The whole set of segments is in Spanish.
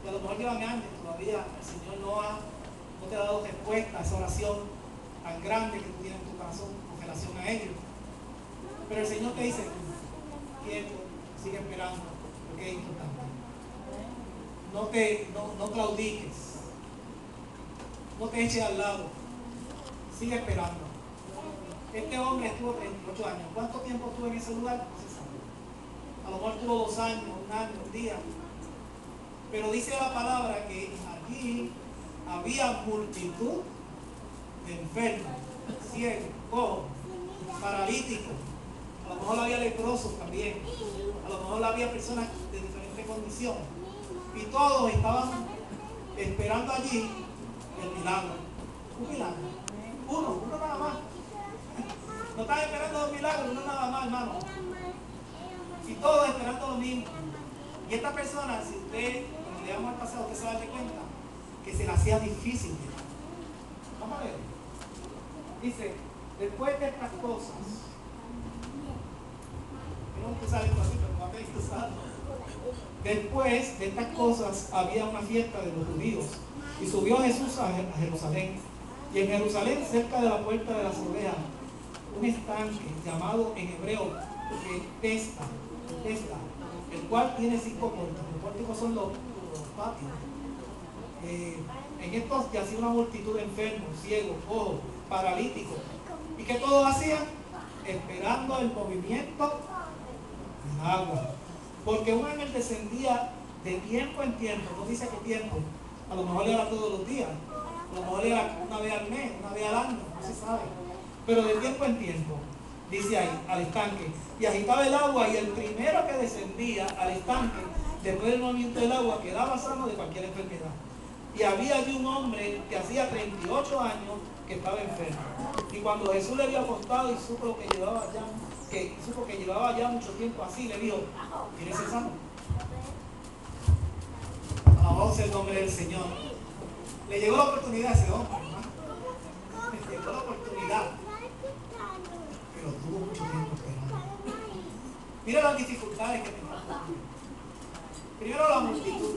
y a lo mejor llevan años todavía, el Señor no te ha dado respuesta a esa oración tan grande que tú tienes en tu corazón con relación a ellos. Pero el Señor te dice, quieto, sigue esperando, porque es importante. No claudiques, no te eches al lado, sigue esperando. Este hombre estuvo 38 años. ¿Cuánto tiempo estuvo en ese lugar? No se sabe. A lo mejor tuvo 2 años, 1 año, 1 día. Pero dice la palabra que allí había multitud de enfermos, ciegos, cojos, paralíticos. A lo mejor había leprosos también. A lo mejor había personas de diferentes condiciones. Y todos estaban esperando allí el milagro. Un milagro. Uno nada más. No están esperando 2 milagros, uno nada más, hermano. Y todos esperando lo mismo. Y esta persona, si usted, cuando leamos al pasado, usted se va a dar cuenta que se le hacía difícil. Vamos a ver. Dice, después de estas cosas, no que sale por así, pero no habéis usado. Después de estas cosas había una fiesta de los judíos y subió Jesús a Jerusalén. Y en Jerusalén, cerca de la puerta de las ovejas, un estanque llamado en hebreo Bethesda, el cual tiene 5 puertas. Los pórticos son los patios. En estos yacía una multitud de enfermos, ciegos, cojos, paralíticos. ¿Y qué todos hacían? Esperando el movimiento del agua. Porque un ángel descendía de tiempo en tiempo, no dice qué tiempo, a lo mejor era todos los días, a lo mejor era una vez al mes, una vez al año, no se sabe. Pero de tiempo en tiempo, dice ahí, al estanque, y agitaba el agua, y el primero que descendía al estanque, después del movimiento del agua, quedaba sano de cualquier enfermedad. Y había allí un hombre que hacía 38 años que estaba enfermo. Y cuando Jesús le había acostado y supo que llevaba ya mucho tiempo así, le dijo, ¿quieres ser sano? Alabado sea el nombre del Señor. Le llegó la oportunidad a ese hombre, hermano. Le llegó la oportunidad. Pero tuvo mucho tiempo esperando. Mira las dificultades que tenía. Primero la multitud.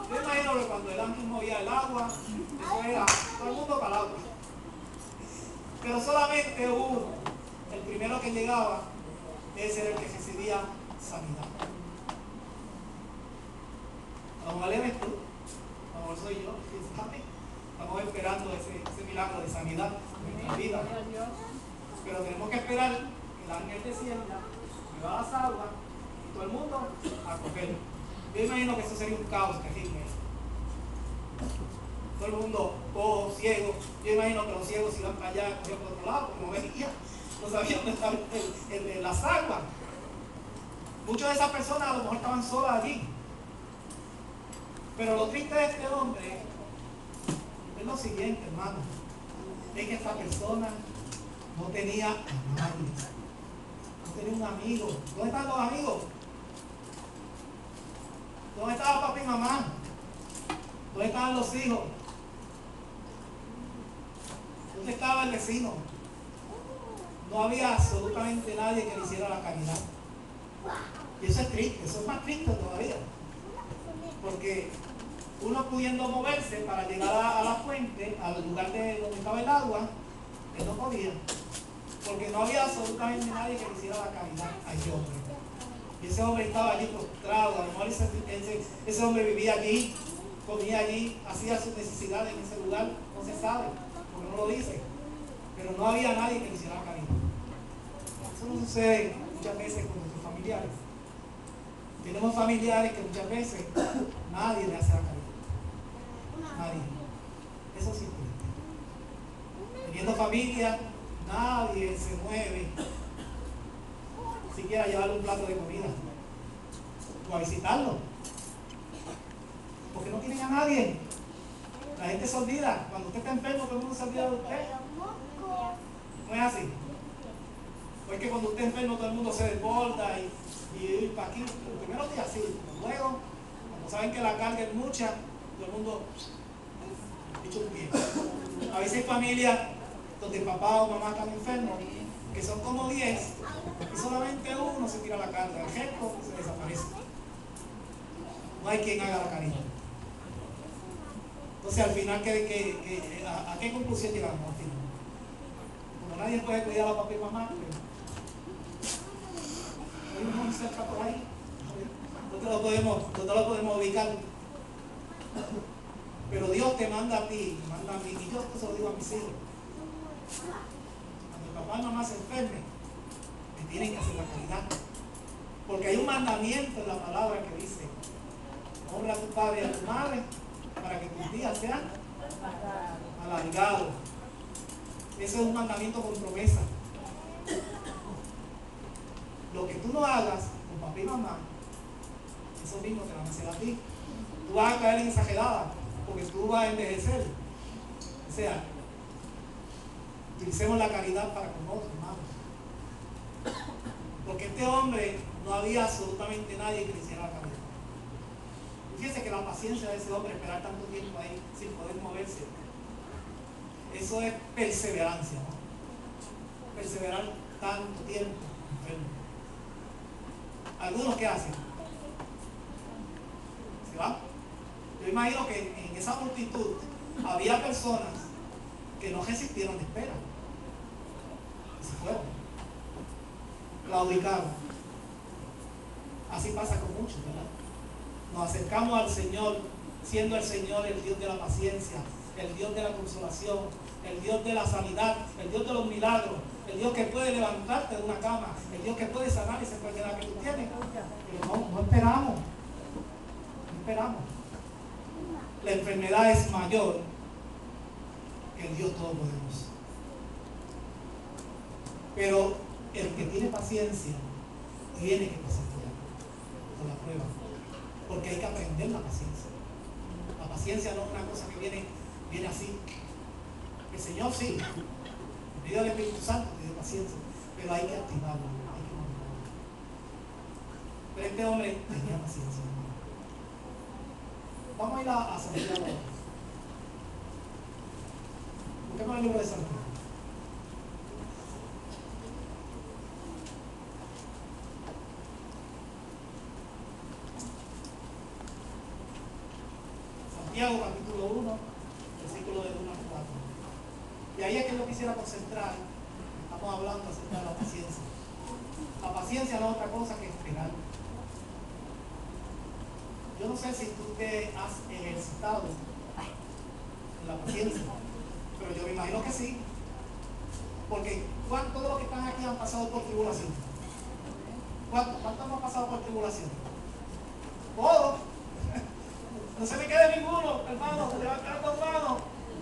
Yo imagino que cuando el ángel movía el agua, eso era todo el mundo para el agua. Pero solamente uno, el primero que llegaba, ese era el que recibía sanidad. A lo mejor eres tú, a lo mejor soy yo, estamos esperando ese milagro de sanidad en nuestra vida. Pero tenemos que esperar que el ángel descienda, me va a las aguas y todo el mundo a cogerlo. Yo imagino que eso sería un caos terrible. Todo el mundo cojo, ciego. Yo imagino que los ciegos iban para allá, cogían por otro lado, como veía, no sabían dónde estaba las aguas. Muchas de esas personas a lo mejor estaban solas allí. Pero lo triste de este hombre es lo siguiente, hermano. Es que esta persona no tenía a nadie. No tenía un amigo. ¿Dónde están los amigos? ¿Dónde estaba papá y mamá? ¿Dónde estaban los hijos? ¿Dónde estaba el vecino? No había absolutamente nadie que le hiciera la caridad. Y eso es triste, eso es más triste todavía. Porque uno pudiendo moverse para llegar a la fuente, al lugar de donde estaba el agua, él no podía. Porque no había absolutamente nadie que le hiciera la caridad a ese hombre. Y ese hombre estaba allí postrado, a lo mejor ese hombre vivía allí, comía allí, hacía sus necesidades en ese lugar, no se sabe, porque no lo dice. Pero no había nadie que le hiciera la caridad. Eso no sucede muchas veces con nuestros familiares. Tenemos familiares que muchas veces nadie le hace la caridad. Nadie. Eso sí. Teniendo familia, nadie se mueve siquiera llevarle un plato de comida o a visitarlo, porque no tienen a nadie. La gente se olvida. Cuando usted está enfermo, todo el mundo se olvida de usted. No es así. Porque cuando usted es enfermo, todo el mundo se desborda y para aquí, los primeros días sí, luego, cuando saben que la carga es mucha, todo el mundo dicho un pie. A veces hay familias donde papá o mamá están enfermos, que son como 10, y solamente uno se tira la carga, el resto se desaparece. No hay quien haga la caridad. Entonces al final, ¿a qué conclusión llegamos al final? Como nadie puede cuidar a papá y mamá, hay un monte cerca por ahí. No te lo podemos ubicar. Pero Dios te manda a ti, me manda a mí, y yo esto se lo digo a mis hijos. Cuando papá y mamá se enfermen, me tienen que hacer la caridad. Porque hay un mandamiento en la palabra que dice: honra a tu padre y a tu madre para que tus días sean alargados. Ese es un mandamiento con promesa. Lo que tú no hagas con papá y mamá, eso mismo te van a hacer a ti. Tú vas a caer en exagerada, porque tú vas a envejecer. O sea, utilicemos la caridad para con otros, hermanos. Porque este hombre no había absolutamente nadie que le hiciera la caridad. Y fíjense que la paciencia de ese hombre, esperar tanto tiempo ahí sin poder moverse, eso es perseverancia, ¿no? Perseverar tanto tiempo enfermo. ¿Algunos qué hacen? ¿Se van? Yo imagino que en esa multitud había personas que no resistieron de espera. Se fueron. Claudicaron. Así pasa con muchos, ¿verdad? Nos acercamos al Señor, siendo el Señor el Dios de la paciencia, el Dios de la consolación, el Dios de la sanidad, el Dios de los milagros, el Dios que puede levantarte de una cama, el Dios que puede sanar esa enfermedad que tú tienes. Pero no esperamos. No esperamos. La enfermedad es mayor que el Dios Todopoderoso. Pero el que tiene paciencia tiene que pasar por la prueba, porque hay que aprender la paciencia. La paciencia no es una cosa que viene así. El Señor sí, en medio del Espíritu Santo tiene paciencia, pero hay que activarla, hay que manejarla. Pero este hombre tenía paciencia. Vamos a ir a Santiago. Busquemos el libro de Santiago. Santiago capítulo 1, versículo del 1 al 4. Y ahí es que yo quisiera concentrar. Estamos hablando acerca de la paciencia. La paciencia no es otra cosa que esperar. Yo no sé si tú te has ejercitado en la paciencia, pero yo me imagino que sí. Porque todos los que están aquí han pasado por tribulación. ¿Cuántos hemos pasado por tribulación? Todos. No se me quede ninguno, hermano, levantando las manos.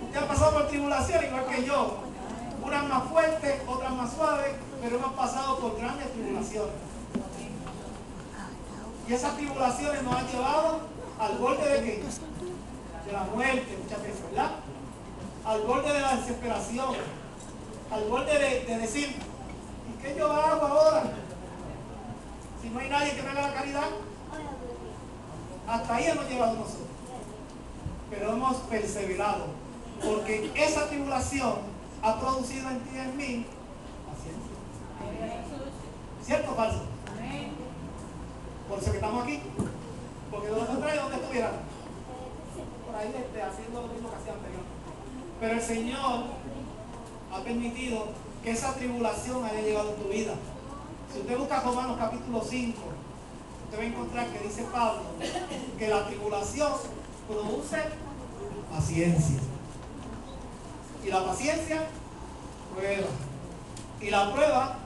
Usted ha pasado por tribulación igual que yo. Unas más fuertes, otras más suaves, pero hemos pasado por grandes tribulaciones. Y esas tribulaciones nos han llevado al borde de ¿qué? De la muerte, muchas veces, ¿verdad? Al borde de la desesperación, al borde de decir, ¿y qué yo hago ahora? Si no hay nadie que me haga la caridad. Hasta ahí hemos llevado nosotros. Pero hemos perseverado, porque esa tribulación ha producido en ti y en mí paciencia. ¿Cierto o falso? Por eso que estamos aquí. Porque los otros ¿dónde estuvieran? Por ahí haciendo lo mismo que hacía anteriormente. Pero el Señor ha permitido que esa tribulación haya llegado en tu vida. Si usted busca Romanos capítulo 5, usted va a encontrar que dice Pablo que la tribulación produce paciencia. Y la paciencia, prueba. Y la prueba,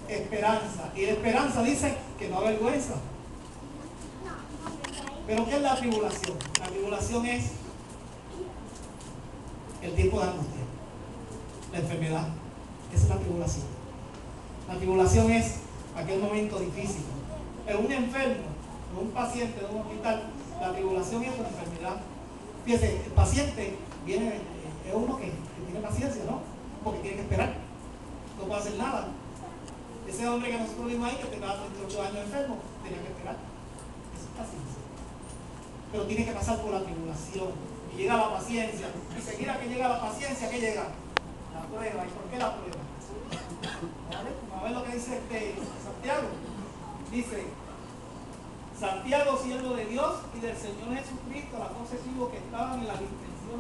esperanza. Y la esperanza dice que no avergüenza. ¿Pero qué es la tribulación? La tribulación es el tiempo de angustia, la enfermedad. Esa es la tribulación. La tribulación es aquel momento difícil. En un enfermo, en un paciente de un hospital, la tribulación es una enfermedad. Fíjese, el paciente viene, es uno que tiene paciencia, ¿no? Porque tiene que esperar. No puede hacer nada. Ese hombre que nosotros vimos ahí, que tenía 38 años enfermo, tenía que esperar. Eso es paciencia. Pero tiene que pasar por la tribulación. Y llega la paciencia. Y seguida que llega la paciencia, ¿qué llega? La prueba. ¿Y por qué la prueba? Vamos a ver lo que dice Santiago. Dice: Santiago, siervo de Dios y del Señor Jesucristo, a los 11 hijos que estaban en la dispensación